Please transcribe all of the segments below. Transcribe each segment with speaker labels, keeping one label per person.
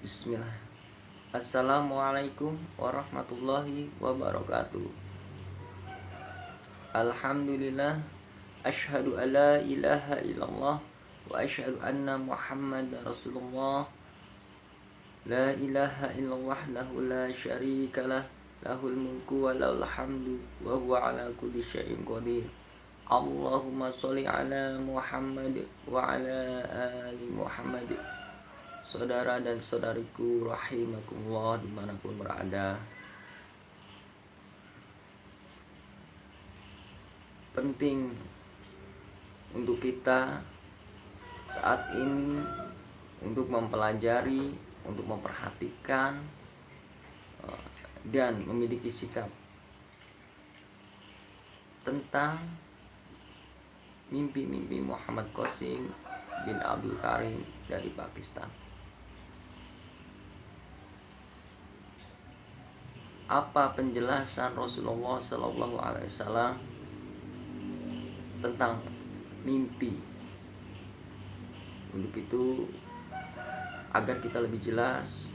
Speaker 1: Bismillah. Assalamualaikum warahmatullahi wabarakatuh. Alhamdulillah. Asyhadu an la ilaha illallah wa asyhadu anna Muhammadar Rasulullah. La ilaha illallah wahdahu la syarikalah, lahul mulku wa lahul hamdu wa huwa ala kulli syai'in qadir. Allahumma sholli ala Muhammad wa ala ali Muhammad. Saudara dan saudariku rahimakumullah dimanapun berada, penting untuk kita saat ini untuk mempelajari, untuk memperhatikan dan memiliki sikap tentang mimpi-mimpi Muhammad Qasim bin Abdul Karim dari Pakistan. Apa penjelasan Rasulullah Sallallahu Alaihi Wasallam tentang mimpi? Untuk itu, agar kita lebih jelas,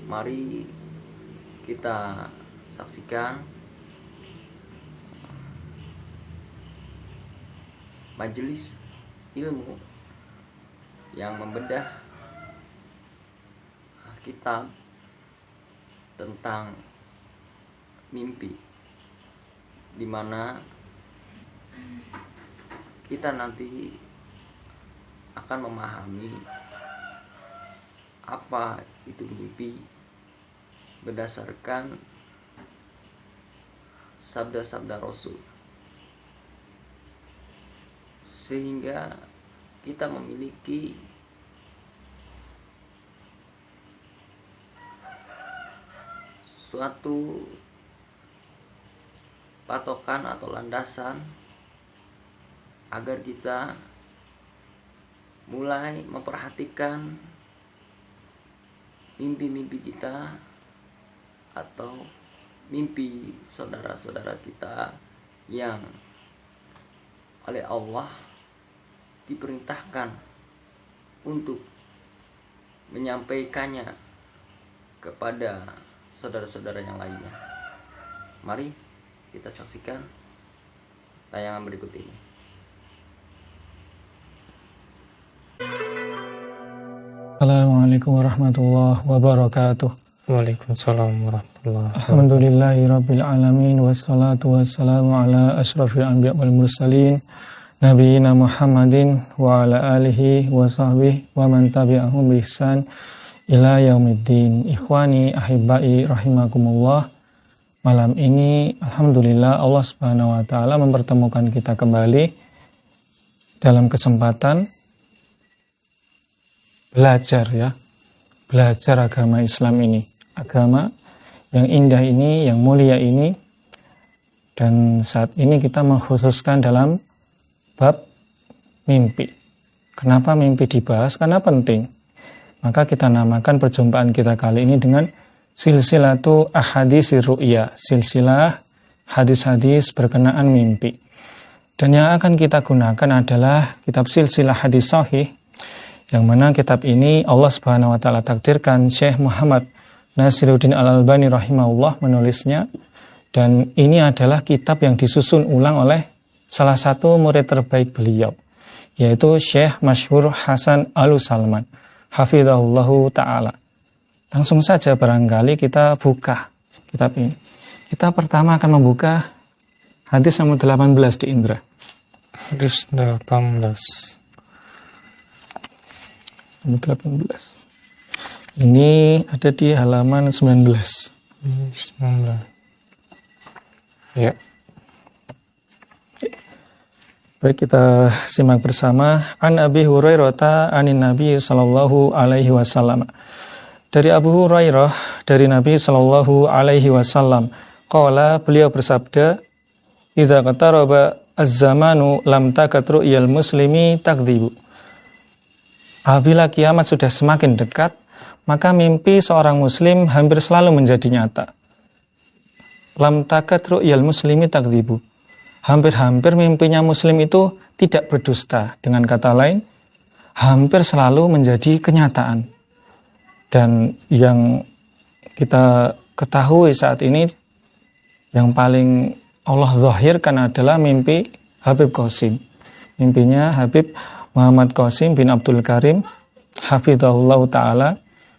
Speaker 1: mari kita saksikan majelis ilmu yang membedah kitab tentang mimpi, di mana kita nanti akan memahami apa itu mimpi berdasarkan sabda-sabda Rasul, sehingga kita memiliki suatu patokan atau landasan agar kita mulai memperhatikan mimpi-mimpi kita atau mimpi saudara-saudara kita yang oleh Allah diperintahkan untuk menyampaikannya kepada saudara-saudara yang lainnya. Mari kita saksikan tayangan berikut ini.
Speaker 2: Assalamualaikum warahmatullahi wabarakatuh.
Speaker 3: Waalaikumsalam warahmatullahi wabarakatuh.
Speaker 2: Alhamdulillahi rabbil alamin, wassalatu wassalamu ala asyrafil anbiya wal mursalin, nabiyina Muhammadin wa ala alihi wa sahbihi wa man tabi'ahum bi ihsan ila yaumiddin. Ikhwani ahibbai rahimakumullah. Malam ini alhamdulillah Allah Subhanahu wa taala mempertemukan kita kembali dalam kesempatan belajar agama Islam ini, agama yang indah ini, yang mulia ini. Dan saat ini kita mengkhususkan dalam bab mimpi. Kenapa mimpi dibahas? Karena penting. Maka kita namakan perjumpaan kita kali ini dengan silsilatu ahaditsir ru'ya, silsilah hadis-hadis berkenaan mimpi. Dan yang akan kita gunakan adalah kitab silsilah hadis sahih, yang mana kitab ini Allah Subhanahu wa taala takdirkan Syekh Muhammad Nasiruddin Al-Albani rahimahullah menulisnya, dan ini adalah kitab yang disusun ulang oleh salah satu murid terbaik beliau, yaitu Syekh Masyhur Hasan Al-Salman hafizahullahu taala. Langsung saja barangkali kita buka kitab ini. Kita pertama akan membuka hadis nomor 18 di Indra.
Speaker 3: Hadis 18.
Speaker 2: 18. Ini ada di halaman 19.
Speaker 3: 19. Ya.
Speaker 2: Baik, kita simak bersama. An Abi Hurairah anin Nabi sallallahu alaihi wasallam. Dari Abu Hurairah dari Nabi sallallahu alaihi wasallam, qala, beliau bersabda, "Idza qataraba az-zamanu lam takat ru'yal muslimi takdzibu." Apabila kiamat sudah semakin dekat, maka mimpi seorang muslim hampir selalu menjadi nyata. Lam takat ru'yal muslimi takdzibu. Hampir-hampir mimpinya muslim itu tidak berdusta. Dengan kata lain, hampir selalu menjadi kenyataan. Dan yang kita ketahui saat ini, yang paling Allah zahirkan adalah mimpi Habib Qasim. Mimpinya Habib Muhammad Qasim bin Abdul Karim hafizahullah ta'ala,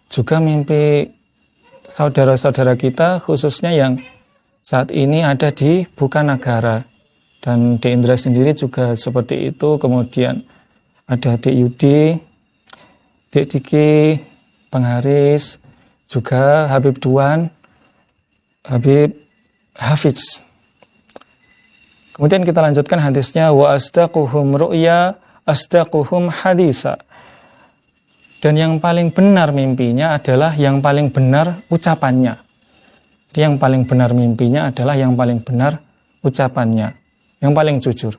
Speaker 2: juga mimpi saudara-saudara kita khususnya yang saat ini ada di Bukanagara. Dan di Indra sendiri juga seperti itu. Kemudian ada Dik Yudi, Dik Diki, Bang Haris, juga Habib Duan, Habib Hafiz. Kemudian kita lanjutkan hadisnya, wa asdaquhum ru'ya asdaquhum hadisa. Dan yang paling benar mimpinya adalah yang paling benar ucapannya. Yang paling benar mimpinya adalah yang paling benar ucapannya, yang paling jujur.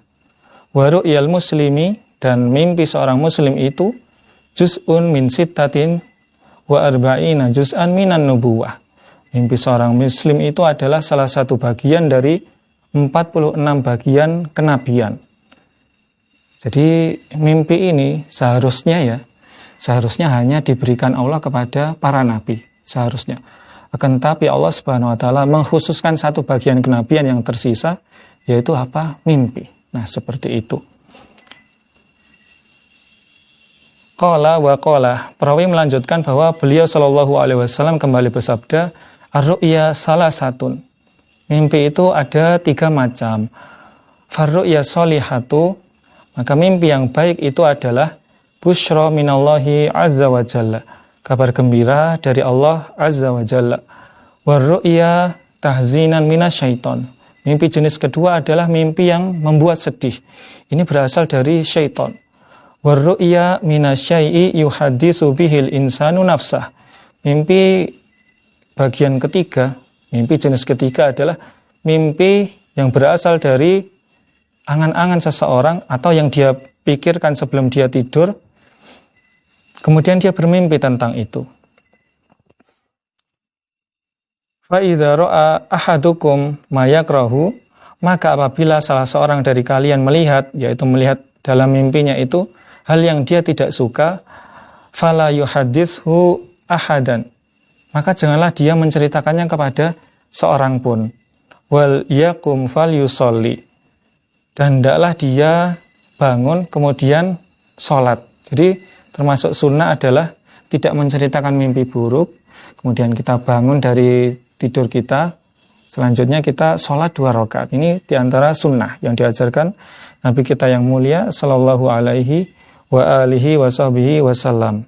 Speaker 2: Wa ru'yal muslimi, dan mimpi seorang muslim itu juz'un min sittatin wa arba'ina juz'an minan nubuwah. Mimpi seorang muslim itu adalah salah satu bagian dari 46 bagian kenabian. Jadi mimpi ini seharusnya hanya diberikan Allah kepada para nabi, seharusnya. Akan tetapi Allah Subhanahu wa taala mengkhususkan satu bagian kenabian yang tersisa, yaitu apa? Mimpi. Nah, seperti itu. Qala wa qala, perawi melanjutkan bahwa beliau sallallahu alaihi wasallam kembali bersabda, ar-ru'ya salasatun. Mimpi itu ada 3 macam. Far-ru'ya sholihatu, maka mimpi yang baik itu adalah busyra minallahi azza wa jalla, kabar gembira dari Allah azza wa jalla. War-ru'ya tahzinan minasyaiton. Mimpi jenis kedua adalah mimpi yang membuat sedih. Ini berasal dari syaitan. War-ru'ya minasyai'i yuhaditsu bihil insanu nafsah. Mimpi bagian ketiga, mimpi jenis ketiga adalah mimpi yang berasal dari angan-angan seseorang atau yang dia pikirkan sebelum dia tidur, kemudian dia bermimpi tentang itu. Fa idza ra'a ahadukum ma yakrahu, maka apabila salah seorang dari kalian melihat, yaitu melihat dalam mimpinya itu hal yang dia tidak suka, fala yuhadithu ahadan, maka janganlah dia menceritakannya kepada seorang pun. Wal yakum fal yusolli, dan hendaklah dia bangun kemudian sholat. Jadi termasuk sunnah adalah tidak menceritakan mimpi buruk, kemudian kita bangun dari tidur kita, selanjutnya kita sholat 2 rakaat. Ini diantara sunnah yang diajarkan Nabi kita yang mulia sallallahu alaihi wa alihi wa sahbihi wasallam.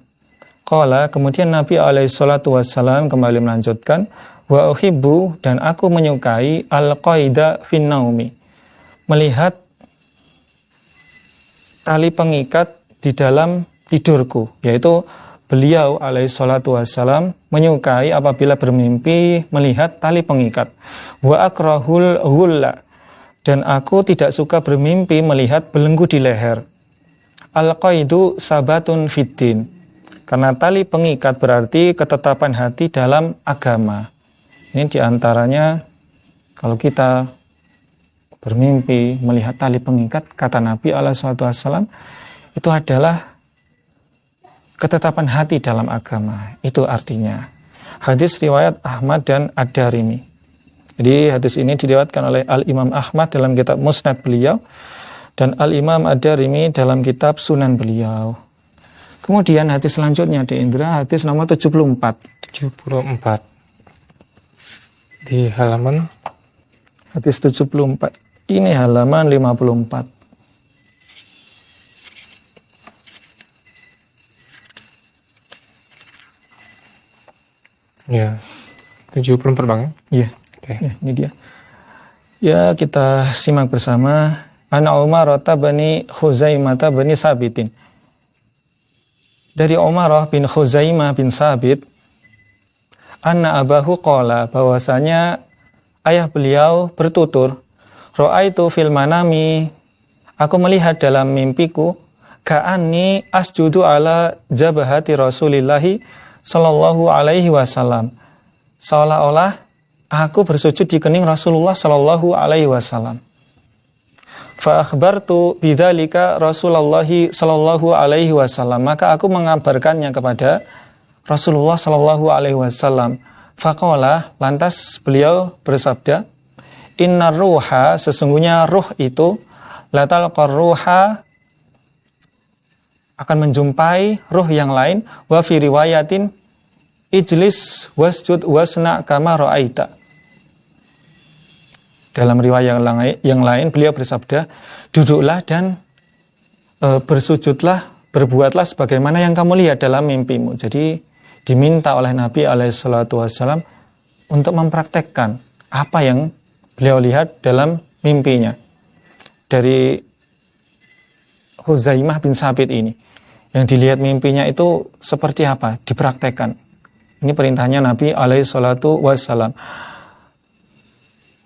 Speaker 2: Qala, kemudian Nabi alaihi salatu wassalam kembali melanjutkan, wa uhibbu, dan aku menyukai al-qaida fin naumi, melihat tali pengikat di dalam tidurku. Yaitu beliau alaihi salatu wassalam menyukai apabila bermimpi melihat tali pengikat. Wa akrahul ghulla, dan aku tidak suka bermimpi melihat belenggu di leher. Al-qaidu sabatun fiddin, karena tali pengikat berarti ketetapan hati dalam agama. Ini diantaranya kalau kita bermimpi melihat tali pengikat, kata Nabi SAW, itu adalah ketetapan hati dalam agama. Itu artinya. Hadis riwayat Ahmad dan Ad-Darimi. Jadi hadis ini diriwayatkan oleh Al-Imam Ahmad dalam kitab Musnad beliau, dan Al-Imam Ad-Darimi dalam kitab Sunan beliau. Kemudian hadis selanjutnya di Indra, hadis nomor 74. Di halaman hadis 74. Ini halaman 54.
Speaker 3: Ya, 74 Bang ya?
Speaker 2: Iya.
Speaker 3: Oke.
Speaker 2: Ya, ini dia. Ya, kita simak bersama. Ana Umar bani Khuzaimah bani Sabitin. Dari Umar bin Khuzaimah bin Sabit, anna abahu qala, bahwasanya ayah beliau bertutur, ra'aitu fil manami, aku melihat dalam mimpiku, ka'anni asjudu ala jabahati Rasulillahi sallallahu alaihi wasallam, seolah-olah aku bersujud di kening Rasulullah sallallahu alaihi wasallam. Fa akhbartu bidzalika Rasulullah sallallahu alaihi wasallam, maka aku mengabarkannya kepada Rasulullah sallallahu alaihi wasallam. Faqala, lantas beliau bersabda, innar ruha, sesungguhnya ruh itu, latal qarruha, akan menjumpai ruh yang lain, wa fi riwayatin ijlis wasjud wasna kama ra'aita. Dalam riwayat yang lain beliau bersabda, duduklah dan bersujudlah, berbuatlah sebagaimana yang kamu lihat dalam mimpimu. Jadi diminta oleh Nabi SAW untuk mempraktekkan apa yang beliau lihat dalam mimpinya. Dari Huzaimah bin Sabit ini, yang dilihat mimpinya itu seperti apa, dipraktekkan. Ini perintahnya Nabi SAW.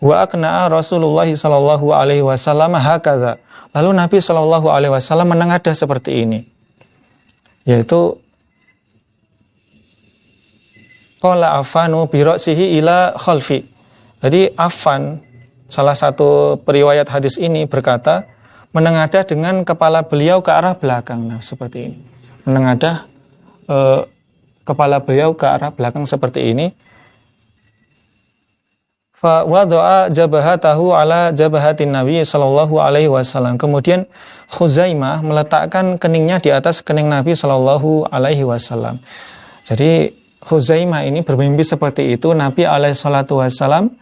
Speaker 2: Wa akna'a Rasulullah sallallahu alaihi wasallam hakadha. Lalu Nabi sallallahu alaihi wasallam menengadah seperti ini. Yaitu qala afanu bi ra'sihi ila khalfi. Jadi Affan, salah satu periwayat hadis ini, berkata menengadah dengan kepala beliau ke arah belakang. Nah, seperti ini. Menengadah kepala beliau ke arah belakang seperti ini. Fa wada'a jabahatahu ala jabahatin Nabi sallallahu alaihi wasallam. Kemudian Khuzaimah meletakkan keningnya di atas kening Nabi sallallahu alaihi wasallam. Jadi Khuzaimah ini bermimpi seperti itu. Nabi alaihi salatu wasallam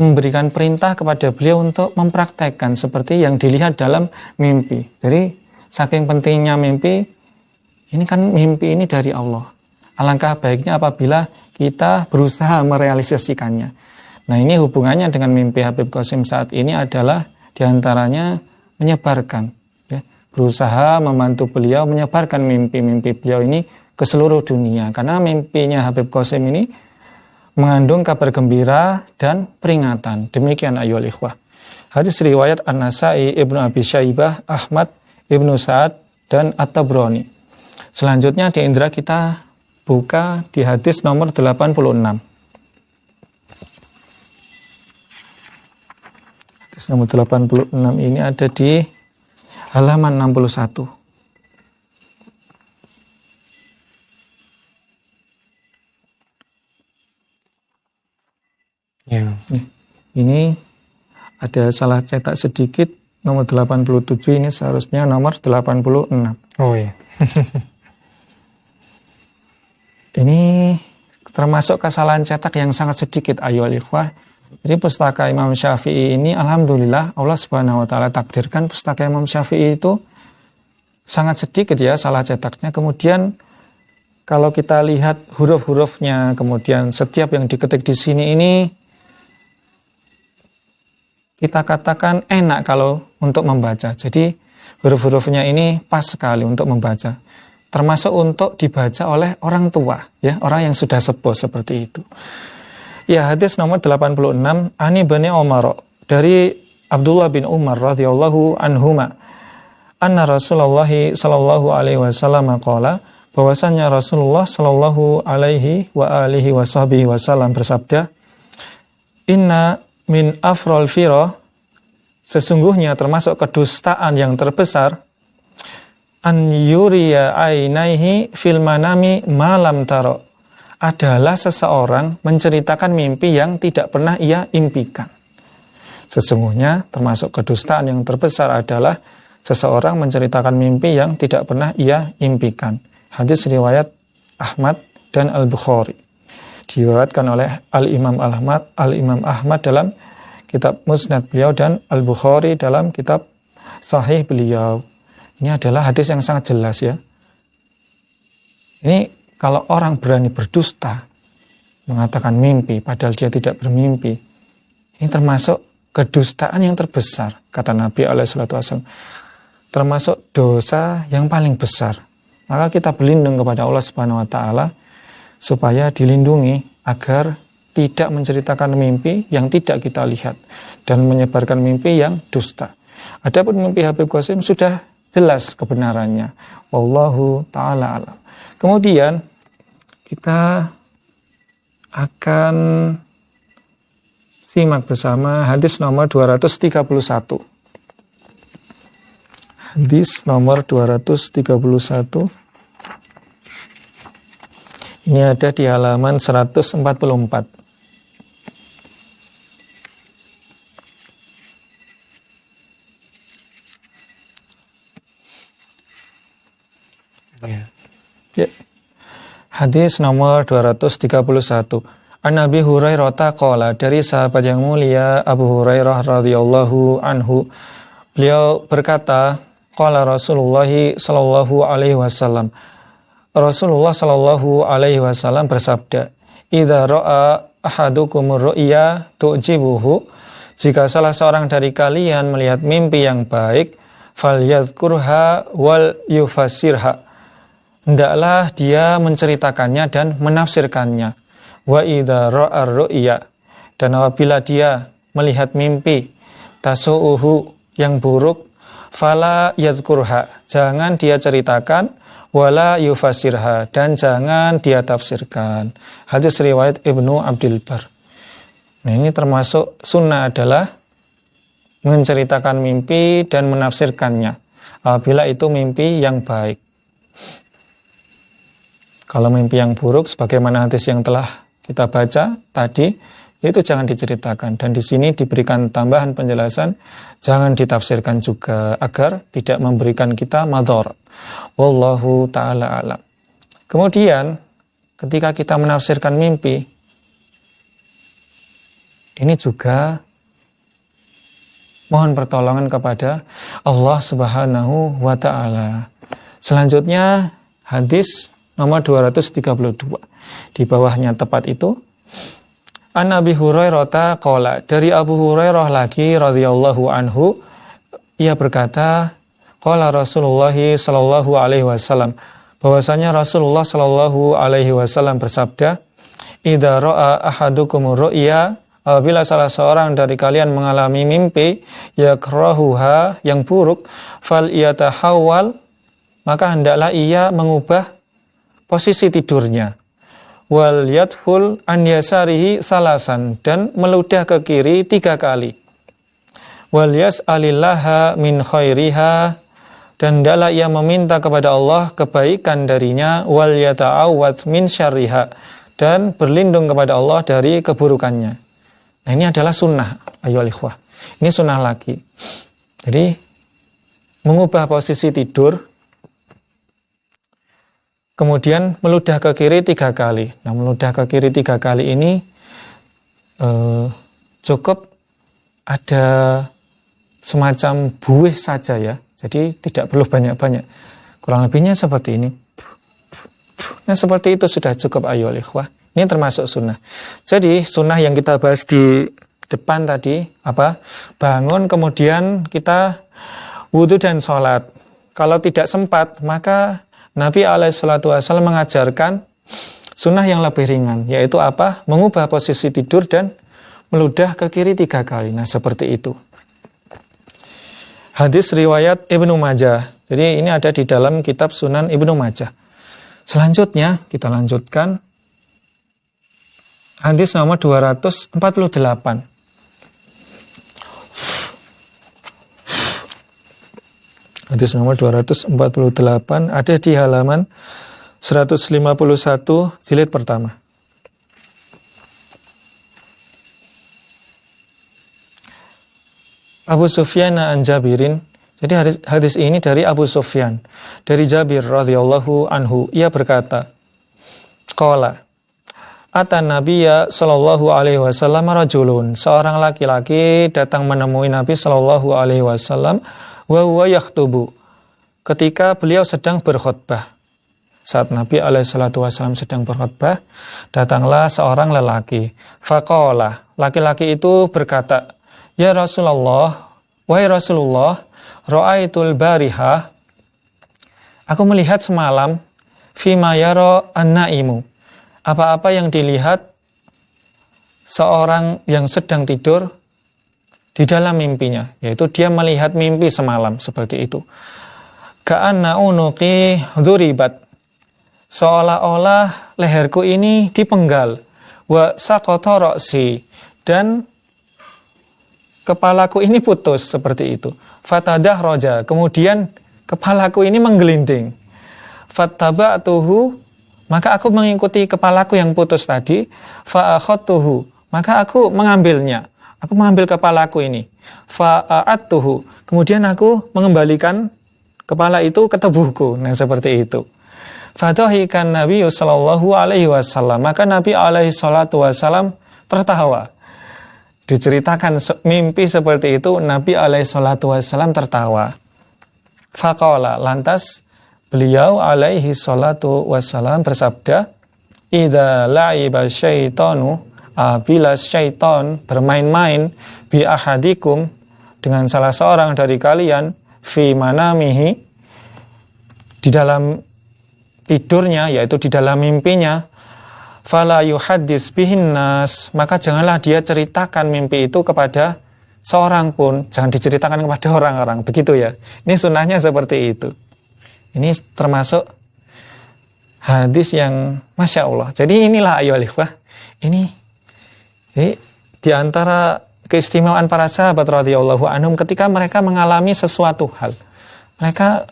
Speaker 2: memberikan perintah kepada beliau untuk mempraktekkan seperti yang dilihat dalam mimpi. Jadi saking pentingnya mimpi, ini kan mimpi ini dari Allah. Alangkah baiknya apabila kita berusaha merealisasikannya. Nah, ini hubungannya dengan mimpi Habib Qasim saat ini adalah diantaranya menyebarkan, ya, berusaha membantu beliau menyebarkan mimpi-mimpi beliau ini ke seluruh dunia. Karena mimpinya Habib Qasim ini mengandung kabar gembira dan peringatan. Demikian ayyuhal ikhwah. Hadis riwayat An-Nasa'i, Ibnu Abi Syaibah, Ahmad, Ibnu Sa'ad, dan At-Tabrani. Selanjutnya di indra kita buka di hadis nomor 86. Hadis nomor 86 ini ada di halaman 61.
Speaker 3: Ya.
Speaker 2: Ini ada salah cetak sedikit, nomor 87 ini seharusnya nomor 86.
Speaker 3: Oh ya.
Speaker 2: Ini termasuk kesalahan cetak yang sangat sedikit, ayyuhal ikhwah. Jadi pustaka Imam Syafi'i ini alhamdulillah Allah Subhanahu wa taala takdirkan pustaka Imam Syafi'i itu sangat sedikit ya salah cetaknya. Kemudian kalau kita lihat huruf-hurufnya, kemudian setiap yang diketik di sini ini kita katakan enak kalau untuk membaca. Jadi huruf-hurufnya ini pas sekali untuk membaca. Termasuk untuk dibaca oleh orang tua, ya, orang yang sudah sepuh seperti itu. Ya, hadis nomor 86, Ani bin Umar, dari Abdullah bin Umar radhiyallahu anhuma, anna Rasulullah sallallahu alaihi wasallam qala, bahwasanya Rasulullah sallallahu alaihi wa alihi wasallam bersabda, inna min afrol firo, sesungguhnya termasuk kedustaan yang terbesar, an yuriya ainaihi fil manami malam taro, adalah seseorang menceritakan mimpi yang tidak pernah ia impikan. Sesungguhnya termasuk kedustaan yang terbesar adalah seseorang menceritakan mimpi yang tidak pernah ia impikan. Hadis riwayat Ahmad dan Al-Bukhari. Diriwayatkan oleh Al-Imam Ahmad dalam kitab Musnad beliau dan Al-Bukhari dalam kitab Sahih beliau. Ini adalah hadis yang sangat jelas ya. Ini kalau orang berani berdusta, mengatakan mimpi padahal dia tidak bermimpi, ini termasuk kedustaan yang terbesar, kata Nabi SAW. Termasuk dosa yang paling besar. Maka kita berlindung kepada Allah Subhanahu wa taala supaya dilindungi agar tidak menceritakan mimpi yang tidak kita lihat dan menyebarkan mimpi yang dusta. Adapun mimpi Habib Qasim sudah jelas kebenarannya. Wallahu ta'ala alam. Kemudian kita akan simak bersama hadis nomor 231. Hadis nomor 231. Ini ada di halaman 144. Ya. Hadis nomor 231. An Abi Hurairah qala, dari sahabat yang mulia Abu Hurairah radhiyallahu anhu, beliau berkata, qala Rasulullah sallallahu alaihi wasallam, Rasulullah sallallahu alaihi wasallam bersabda, idza ra'a ahadukum ru'ya tu'jibuhu, jika salah seorang dari kalian melihat mimpi yang baik, falyadhkurha wal yufassirha, hendaklah dia menceritakannya dan menafsirkannya. Wa idza ra'a ru'ya, dan apabila dia melihat mimpi tasu'uhu, yang buruk, fala yadhkurha, jangan dia ceritakan, wala yufassirha, dan jangan dia tafsirkan. Hadis riwayat Ibnu Abdul Bar. Nah, ini termasuk sunnah adalah menceritakan mimpi dan menafsirkannya apabila itu mimpi yang baik. Kalau mimpi yang buruk, sebagaimana hadis yang telah kita baca tadi, itu jangan diceritakan. Dan di sini diberikan tambahan penjelasan, jangan ditafsirkan juga agar tidak memberikan kita madhar. Wallahu ta'ala alam. Kemudian, ketika kita menafsirkan mimpi, ini juga mohon pertolongan kepada Allah Subhanahu wa ta'ala. Selanjutnya, hadis nomor 232. Di bawahnya tepat itu, An Abi Hurairah qala, dari Abu Hurairah lagi radhiyallahu anhu, ia berkata, qala Rasulullah sallallahu alaihi wasallam, bahwasanya Rasulullah sallallahu alaihi wasallam bersabda, idza ra'a ahadukum ru'ya, apabila salah seorang dari kalian mengalami mimpi yakrahuha, yang buruk, fal yatahawwal, maka hendaklah ia mengubah posisi tidurnya, wal yadful an yasarihi salasan, dan meludah ke kiri 3 kali, wal yas'alillaha min khairiha, dan hendaklah ia meminta kepada Allah kebaikan darinya, wal yata'awwad min syarriha, dan berlindung kepada Allah dari keburukannya. Nah, ini adalah sunnah, ayo ikhwah. Ini sunnah lagi. Jadi mengubah posisi tidur, kemudian meludah ke kiri 3 kali. Nah, meludah ke kiri 3 kali ini cukup ada semacam buih saja ya. Jadi tidak perlu banyak-banyak. Kurang lebihnya seperti ini. Nah, seperti itu sudah cukup ayo ikhwah. Ini termasuk sunnah. Jadi sunnah yang kita bahas di depan tadi apa? Bangun kemudian kita wudhu dan sholat. Kalau tidak sempat, maka Nabi SAW mengajarkan sunnah yang lebih ringan, yaitu apa? Mengubah posisi tidur dan meludah ke kiri 3 kali. Nah, seperti itu. Hadis riwayat Ibnu Majah. Jadi ini ada di dalam kitab Sunan Ibnu Majah. Selanjutnya kita lanjutkan. Hadis nomor 248. Hadis nomor 248 ada di halaman 151 jilid pertama. Abu Sufyan an Jabirin. Jadi hadis ini dari Abu Sufyan, dari Jabir radhiyallahu anhu. Ia berkata, qala, atan Nabiyya sallallahu alaihi wasallam rajulun. Seorang laki-laki datang menemui Nabi sallallahu alaihi wasallam wa huwa yakhtubu, ketika beliau sedang berkhutbah. Saat Nabi alaihi salatu wasallam sedang berkhutbah, datanglah seorang lelaki. Faqala, laki-laki itu berkata, ya Rasulullah, wahai Rasulullah, ra'aitul barihah, aku melihat semalam, fima yara an-naimu, apa-apa yang dilihat seorang yang sedang tidur di dalam mimpinya, yaitu dia melihat mimpi semalam seperti itu. Ka'anna unuqi dzuribat, seolah-olah leherku ini dipenggal, wa saqata ra'si, dan kepalaku ini putus seperti itu. Fatadah roja, kemudian kepalaku ini menggelinding. Fattaba'tuhu, maka aku mengikuti kepalaku yang putus tadi. Fa'akhadtuhu, maka aku mengambilnya. Aku mengambil kepalaku ini. Fa'a'adtuhu, kemudian aku mengembalikan kepala itu ke tubuhku. Nah, seperti itu. Fadhahikan Nabi sallallahu alaihi wasallam, maka Nabi alaihi salatu wasallam tertawa. Diceritakan mimpi seperti itu, Nabi alaihi salatu wasallam tertawa. Faqala, lantas beliau alaihi salatu wasallam bersabda, idza la'iba syaitanu, bila syaitan bermain-main bi ahadikum, dengan salah seorang dari kalian, fi manamihi, di dalam tidurnya, yaitu di dalam mimpinya, fala yuhaddits bihin nas, maka janganlah dia ceritakan mimpi itu kepada seorang pun, jangan diceritakan kepada orang-orang, begitu ya. Ini sunnahnya seperti itu. Ini termasuk hadis yang Masya Allah. Jadi inilah ayo ikhwah, ini di antara keistimewaan para sahabat radhiyallahu anhum ketika mereka mengalami sesuatu hal, mereka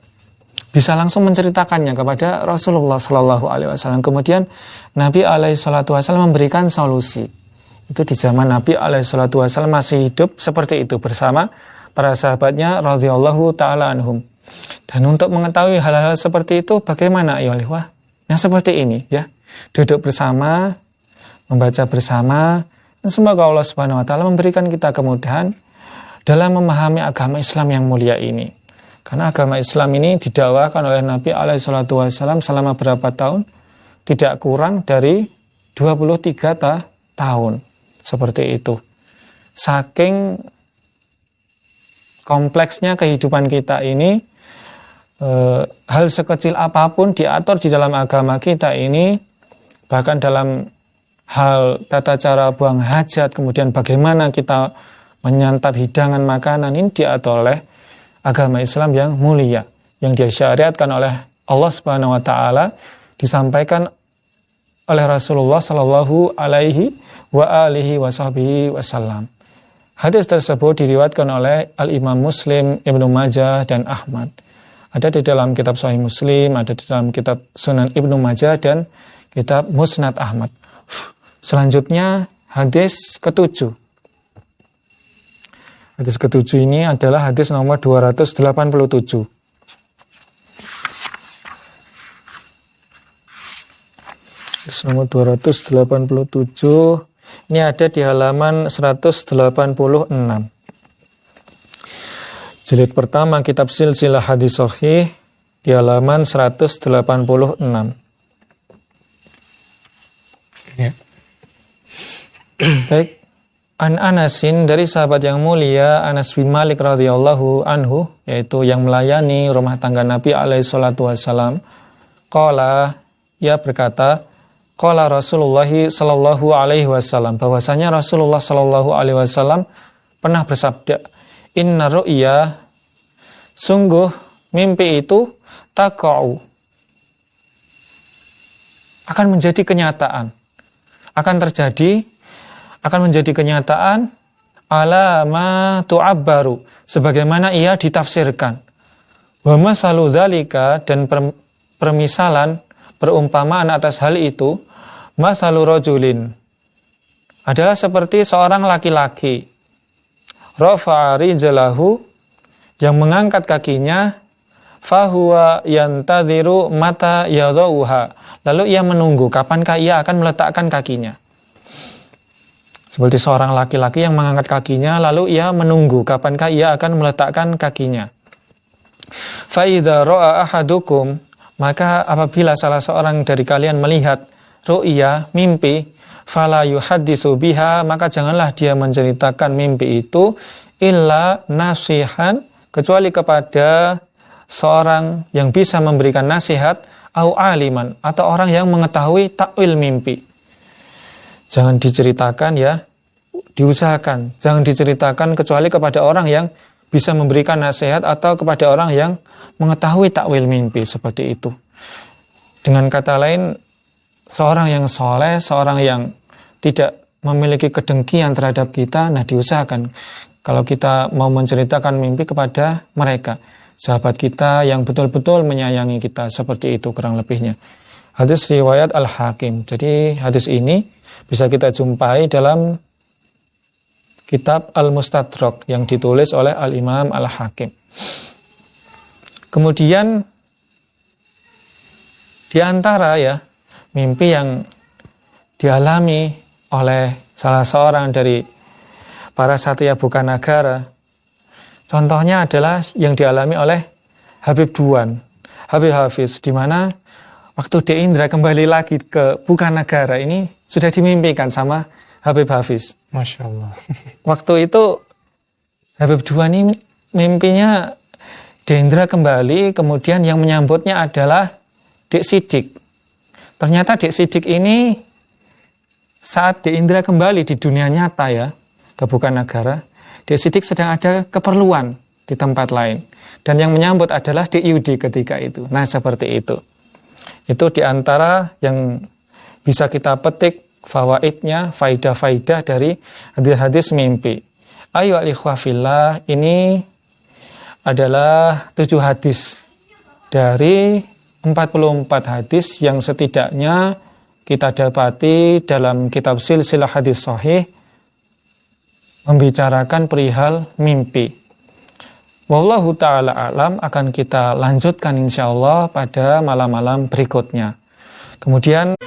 Speaker 2: bisa langsung menceritakannya kepada Rasulullah Sallallahu Alaihi Wasallam. Kemudian Nabi Alaihi Wasallam memberikan solusi. Itu di zaman Nabi Alaihi Wasallam masih hidup seperti itu bersama para sahabatnya radhiyallahu taala anhum. Dan untuk mengetahui hal-hal seperti itu, bagaimana ya wah? Nah, seperti ini ya, duduk bersama, membaca bersama, dan semoga Allah Subhanahu Wa Taala memberikan kita kemudahan dalam memahami agama Islam yang mulia ini. Karena agama Islam ini didakwakan oleh Nabi Alaihissalam selama berapa tahun? Tidak kurang dari 23 tahun. Seperti itu. Saking kompleksnya kehidupan kita ini, hal sekecil apapun diatur di dalam agama kita ini, bahkan dalam hal tata cara buang hajat, kemudian bagaimana kita menyantap hidangan makanan, ini diatur oleh agama Islam yang mulia, yang disyariatkan oleh Allah Subhanahu wa taala, disampaikan oleh Rasulullah sallallahu alaihi wa alihi wasallam. Hadis tersebut diriwayatkan oleh Al-Imam Muslim, Ibnu Majah dan Ahmad. Ada di dalam kitab Sahih Muslim, ada di dalam kitab Sunan Ibnu Majah dan kitab Musnad Ahmad. Selanjutnya hadis ke-7. Hadis ke-7 ini adalah hadis nomor 287. Hadis nomor 287. Ini ada di halaman 186. Jilid pertama kitab Silsilah Hadis Shahih di halaman 186. Ya. Baik. An Anasin, dari sahabat yang mulia Anas bin Malik radhiyallahu anhu, yaitu yang melayani rumah tangga Nabi alaihi salatu wasallam, qala, ia berkata, qala Rasulullah sallallahu alaihi wasallam, bahwasanya Rasulullah sallallahu alaihi wasallam pernah bersabda, inna ru'ya, sungguh mimpi itu taqa'u, akan menjadi kenyataan, akan terjadi, akan menjadi kenyataan ala ma tu'abbaru, sebagaimana ia ditafsirkan. Wa masalu dzalika, dan permisalan, perumpamaan atas hal itu, masalu rajulin, adalah seperti seorang laki-laki, rafa'a rijlahu, yang mengangkat kakinya, fahuwa yantadhiru mata yadhauha, lalu ia menunggu kapankah ia akan meletakkan kakinya. Seperti seorang laki-laki yang mengangkat kakinya, lalu ia menunggu kapankah ia akan meletakkan kakinya. Fa idza ra'a ahadukum, maka apabila salah seorang dari kalian melihat ru'ya, mimpi, fala yuhadditsu biha, maka janganlah dia menceritakan mimpi itu illa nasihan, kecuali kepada seorang yang bisa memberikan nasihat, au aliman, atau orang yang mengetahui takwil mimpi. Jangan diceritakan ya, diusahakan jangan diceritakan kecuali kepada orang yang bisa memberikan nasihat atau kepada orang yang mengetahui takwil mimpi, seperti itu. Dengan kata lain, seorang yang soleh, seorang yang tidak memiliki kedengkian terhadap kita, nah diusahakan kalau kita mau menceritakan mimpi kepada mereka, sahabat kita yang betul-betul menyayangi kita. Seperti itu kurang lebihnya. Hadis riwayat Al-Hakim. Jadi hadis ini bisa kita jumpai dalam kitab Al-Mustadrak yang ditulis oleh Al-Imam Al-Hakim. Kemudian di antara mimpi yang dialami oleh salah seorang dari para satya bukan negara, contohnya adalah yang dialami oleh Habib Duan, Habib Hafiz, di mana waktu D. Indra kembali lagi ke bukan negara ini sudah dimimpikan sama Habib Hafiz.
Speaker 3: Masya Allah.
Speaker 2: Waktu itu Habib Duan ini mimpinya D. Indra kembali, kemudian yang menyambutnya adalah Dek Sidik. Ternyata Dek Sidik ini saat Dek Indra kembali di dunia nyata ke bukan negara, Dek Sidik sedang ada keperluan di tempat lain. Dan yang menyambut adalah Dek Yudi ketika itu. Nah, seperti itu. Itu diantara yang bisa kita petik fawaidnya, faidah-faidah dari hadis-hadis mimpi. Ayo al-ikhwah fillah, ini adalah 7 hadis dari 44 hadis yang setidaknya kita dapati dalam kitab silsilah hadis sahih membicarakan perihal mimpi. Wallahu ta'ala alam, akan kita lanjutkan insyaallah pada malam-malam berikutnya. Kemudian